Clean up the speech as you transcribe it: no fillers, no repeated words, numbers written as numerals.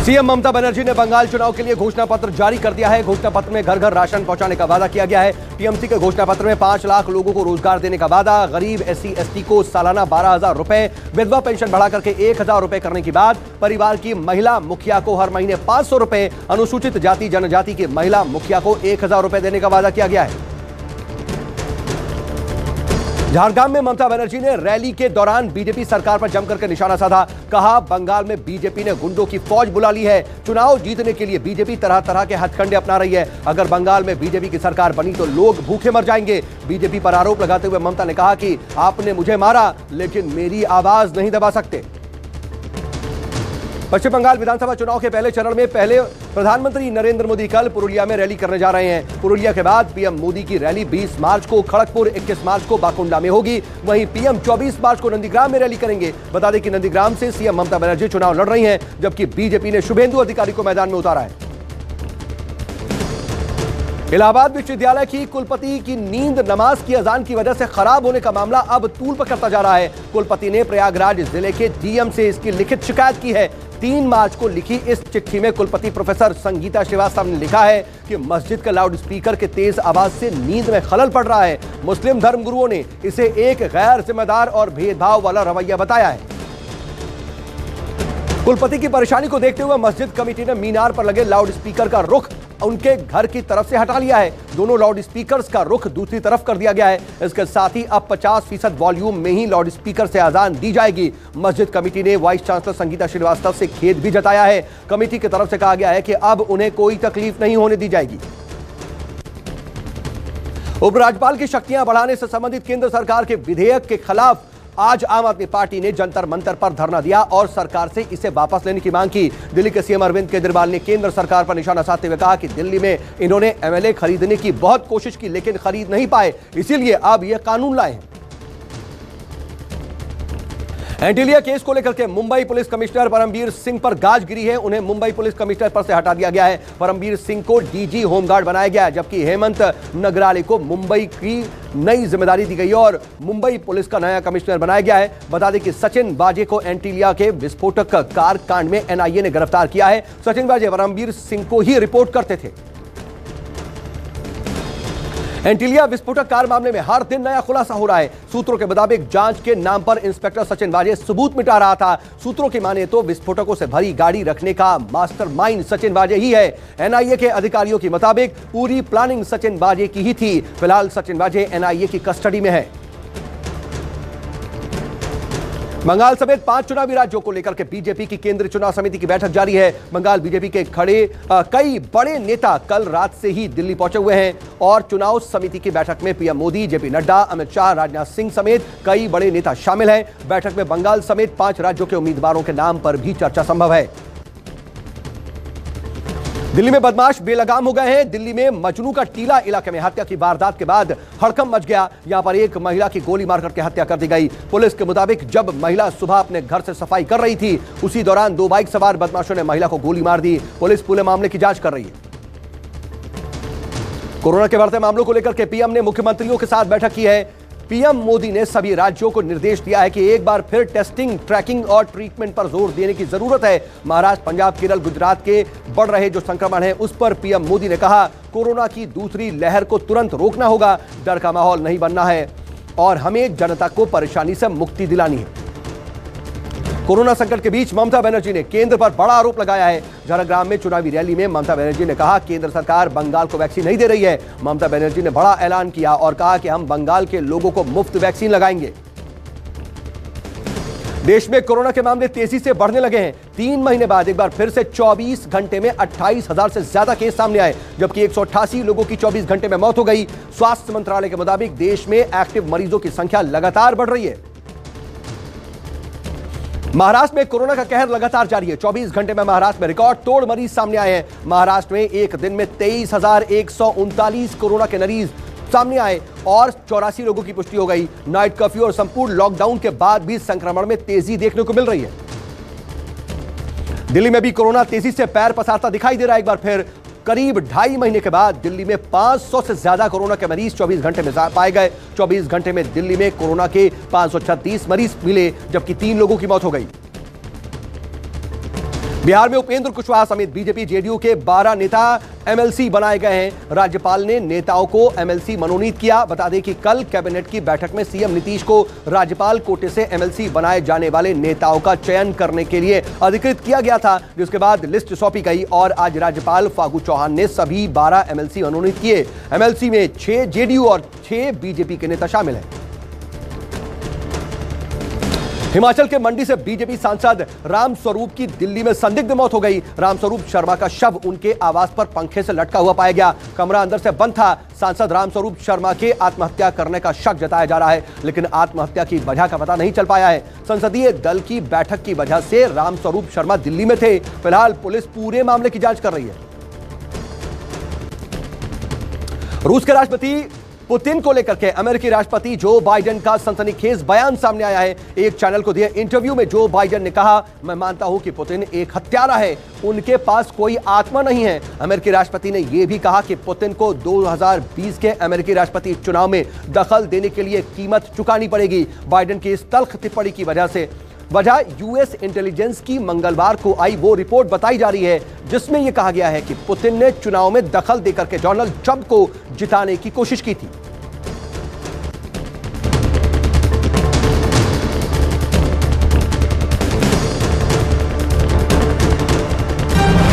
CM Mamata Banerjee ने बंगाल चुनाव के लिए घोषणा पत्र जारी कर दिया है। घोषणा पत्र में घर घर राशन पहुंचाने का वादा किया गया है। टीएमसी के घोषणा पत्र में 5 लाख लोगों को रोजगार देने का वादा, गरीब एससी एसटी को सालाना 12,000 रुपए, विधवा पेंशन बढ़ाकर के 1,000 रुपए करने की बात, परिवार की महिला मुखिया को हर महीने 500 रुपए, अनुसूचित जाति जनजाति की महिला मुखिया को 1,000 रुपए देने का वादा किया गया है। झारग्राम में ममता बनर्जी ने रैली के दौरान बीजेपी सरकार पर जमकर के निशाना साधा। कहा, बंगाल में बीजेपी ने गुंडों की फौज बुला ली है। चुनाव जीतने के लिए बीजेपी तरह तरह के हथकंडे अपना रही है। अगर बंगाल में बीजेपी की सरकार बनी तो लोग भूखे मर जाएंगे। बीजेपी पर आरोप लगाते हुए ममता ने कहा कि आपने मुझे मारा लेकिन मेरी आवाज नहीं दबा सकते। पश्चिम बंगाल विधानसभा चुनाव के पहले चरण में प्रधानमंत्री नरेंद्र मोदी कल पुरुलिया में रैली करने जा रहे हैं। पुरुलिया के बाद पीएम मोदी की रैली 20 मार्च को खड़गपुर, 21 मार्च को बाकुंडा में होगी। वहीं पीएम 24 मार्च को नंदीग्राम में रैली करेंगे। बता दें कि नंदीग्राम से सीएम ममता बनर्जी चुनाव लड़ रही हैं, जबकि बीजेपी ने शुभेंदु अधिकारी को मैदान में उतारा है। इलाहाबाद विश्वविद्यालय की कुलपति की नींद नमाज की अजान की वजह से खराब होने का मामला अब तूल पकड़ता जा रहा है। कुलपति ने प्रयागराज जिले के डीएम से इसकी लिखित शिकायत की है। 3 मार्च को लिखी इस चिट्ठी में कुलपति प्रोफेसर संगीता श्रीवास्तव ने लिखा है कि मस्जिद के लाउड स्पीकर के तेज आवाज से नींद में खलल पड़ रहा है। मुस्लिम धर्मगुरुओं ने इसे एक गैर जिम्मेदार और भेदभाव वाला रवैया बताया है। कुलपति की परेशानी को देखते हुए मस्जिद कमेटी ने मीनार पर लगे लाउड स्पीकर का रुख उनके घर की तरफ से हटा लिया है। दोनों लाउड स्पीकर्स का रुख दूसरी तरफ कर दिया गया है। इसके साथ ही अब 50% वॉल्यूम में ही लाउड स्पीकर से अजान दी जाएगी। मस्जिद कमेटी ने वाइस चांसलर संगीता श्रीवास्तव से खेद भी जताया है। कमेटी की तरफ से कहा गया है कि अब उन्हें कोई तकलीफ नहीं होने दी जाएगी। उपराज्यपाल की शक्तियां बढ़ाने से संबंधित केंद्र सरकार के विधेयक के खिलाफ आज आम आदमी पार्टी ने जंतर मंतर पर धरना दिया और सरकार से इसे वापस लेने की मांग की। दिल्ली के सीएम अरविंद केजरीवाल ने केंद्र सरकार पर निशाना साधते हुए कहा कि दिल्ली में इन्होंने एमएलए खरीदने की बहुत कोशिश की लेकिन खरीद नहीं पाए, इसीलिए अब यह कानून लाए। एंटीलिया केस को लेकर के मुंबई पुलिस कमिश्नर परमबीर सिंह पर गाज गिरी है। उन्हें मुंबई पुलिस कमिश्नर पर से हटा दिया गया है। परमबीर सिंह को डीजी होमगार्ड बनाया गया है, जबकि हेमंत नगराले को मुंबई की नई जिम्मेदारी दी गई है और मुंबई पुलिस का नया कमिश्नर बनाया गया है। बता दें कि सचिन वाजे को एंटीलिया के विस्फोटक कार कांड में एनआईए ने गिरफ्तार किया है। सचिन वाजे परमबीर सिंह को ही रिपोर्ट करते थे। एंटीलिया विस्फोटक कार मामले में हर दिन नया खुलासा हो रहा है। सूत्रों के मुताबिक जांच के नाम पर इंस्पेक्टर सचिन वाजे सबूत मिटा रहा था। सूत्रों की माने तो विस्फोटकों से भरी गाड़ी रखने का मास्टरमाइंड सचिन वाजे ही है। एनआईए के अधिकारियों के मुताबिक पूरी प्लानिंग सचिन वाजे की ही थी। फिलहाल सचिन वाजे एनआईए की कस्टडी में है। बंगाल समेत 5 चुनावी राज्यों को लेकर के बीजेपी की केंद्रीय चुनाव समिति की बैठक जारी है। बंगाल बीजेपी के कई बड़े नेता कल रात से ही दिल्ली पहुंचे हुए हैं और चुनाव समिति की बैठक में पीएम मोदी, जेपी नड्डा, अमित शाह, राजनाथ सिंह समेत कई बड़े नेता शामिल हैं। बैठक में बंगाल समेत 5 राज्यों के उम्मीदवारों के नाम पर भी चर्चा संभव है। दिल्ली में बदमाश बेलगाम हो गए हैं। दिल्ली में मजनू का टीला इलाके में हत्या की वारदात के बाद हड़कंप मच गया। यहां पर एक महिला की गोली मारकर के हत्या कर दी गई। पुलिस के मुताबिक जब महिला सुबह अपने घर से सफाई कर रही थी, उसी दौरान 2 बाइक सवार बदमाशों ने महिला को गोली मार दी। पुलिस पूरे मामले की जांच कर रही है। कोरोना के बढ़ते मामलों को लेकर के पीएम ने मुख्यमंत्रियों के साथ बैठक की है। पीएम मोदी ने सभी राज्यों को निर्देश दिया है कि एक बार फिर टेस्टिंग, ट्रैकिंग और ट्रीटमेंट पर जोर देने की जरूरत है। महाराष्ट्र, पंजाब, केरल, गुजरात के बढ़ रहे जो संक्रमण है उस पर पीएम मोदी ने कहा, कोरोना की दूसरी लहर को तुरंत रोकना होगा। डर का माहौल नहीं बनना है और हमें जनता को परेशानी से मुक्ति दिलानी है। कोरोना संकट के बीच ममता बनर्जी ने केंद्र पर बड़ा आरोप लगाया है। झारग्राम में चुनावी रैली में ममता बनर्जी ने कहा, केंद्र सरकार बंगाल को वैक्सीन नहीं दे रही है। ममता बनर्जी ने बड़ा ऐलान किया और कहा कि हम बंगाल के लोगों को मुफ्त वैक्सीन लगाएंगे। देश में कोरोना के मामले तेजी से बढ़ने लगे हैं। 3 महीने बाद एक बार फिर से 24 घंटे में 28,000 से ज्यादा केस सामने आए, जबकि 188 लोगों की 24 घंटे में मौत हो गई। स्वास्थ्य मंत्रालय के मुताबिक देश में एक्टिव मरीजों की संख्या लगातार बढ़ रही है। महाराष्ट्र में कोरोना का कहर लगातार जारी है। 24 घंटे में महाराष्ट्र में रिकॉर्ड तोड़ मरीज सामने आए हैं। महाराष्ट्र में एक दिन में 23,139 कोरोना के मरीज सामने आए और 84 लोगों की पुष्टि हो गई। नाइट कर्फ्यू और संपूर्ण लॉकडाउन के बाद भी संक्रमण में तेजी देखने को मिल रही है। दिल्ली में भी कोरोना तेजी से पैर पसारता दिखाई दे रहा है। एक बार फिर करीब 2.5 महीने के बाद दिल्ली में 500 से ज्यादा कोरोना के मरीज 24 घंटे में पाए गए। 24 घंटे में दिल्ली में कोरोना के 536 मरीज मिले, जबकि 3 लोगों की मौत हो गई। बिहार में उपेंद्र कुशवाहा समेत बीजेपी जेडीयू के 12 नेता एमएलसी बनाए गए हैं। राज्यपाल ने नेताओं को एमएलसी मनोनीत किया। बता दें कि कल कैबिनेट की बैठक में सीएम नीतीश को राज्यपाल कोटे से एमएलसी बनाए जाने वाले नेताओं का चयन करने के लिए अधिकृत किया गया था, जिसके बाद लिस्ट सौंपी गई और आज राज्यपाल फागू चौहान ने सभी 12 एमएलसी मनोनीत किए। एमएलसी में 6 जेडीयू और 6 बीजेपी के नेता शामिल हैं। हिमाचल के मंडी से बीजेपी सांसद रामस्वरूप की दिल्ली में संदिग्ध मौत हो गई। रामस्वरूप शर्मा का शव उनके आवास पर पंखे से लटका हुआ पाया गया। कमरा अंदर से बंद था। सांसद रामस्वरूप शर्मा के आत्महत्या करने का शक जताया जा रहा है, लेकिन आत्महत्या की वजह का पता नहीं चल पाया है। संसदीय दल की बैठक की वजह से रामस्वरूप शर्मा दिल्ली में थे। फिलहाल पुलिस पूरे मामले की जांच कर रही है। रूस के राष्ट्रपति पुतिन को लेकर के अमेरिकी राष्ट्रपति जो बाइडेन का सनसनीखेज बयान सामने आया है। एक चैनल को दिए इंटरव्यू में जो बाइडेन ने कहा, मैं मानता हूं कि पुतिन एक हत्यारा है, उनके पास कोई आत्मा नहीं है। अमेरिकी राष्ट्रपति ने यह भी कहा कि पुतिन को 2020 के अमेरिकी राष्ट्रपति चुनाव में दखल देने के लिए कीमत चुकानी पड़ेगी। बाइडेन की इस तल्ख टिप्पणी की वजह यूएस इंटेलिजेंस की मंगलवार को आई वो रिपोर्ट बताई जा रही है, जिसमें यह कहा गया है कि पुतिन ने चुनाव में दखल देकर के डोनाल्ड ट्रंप को जिताने की कोशिश की थी।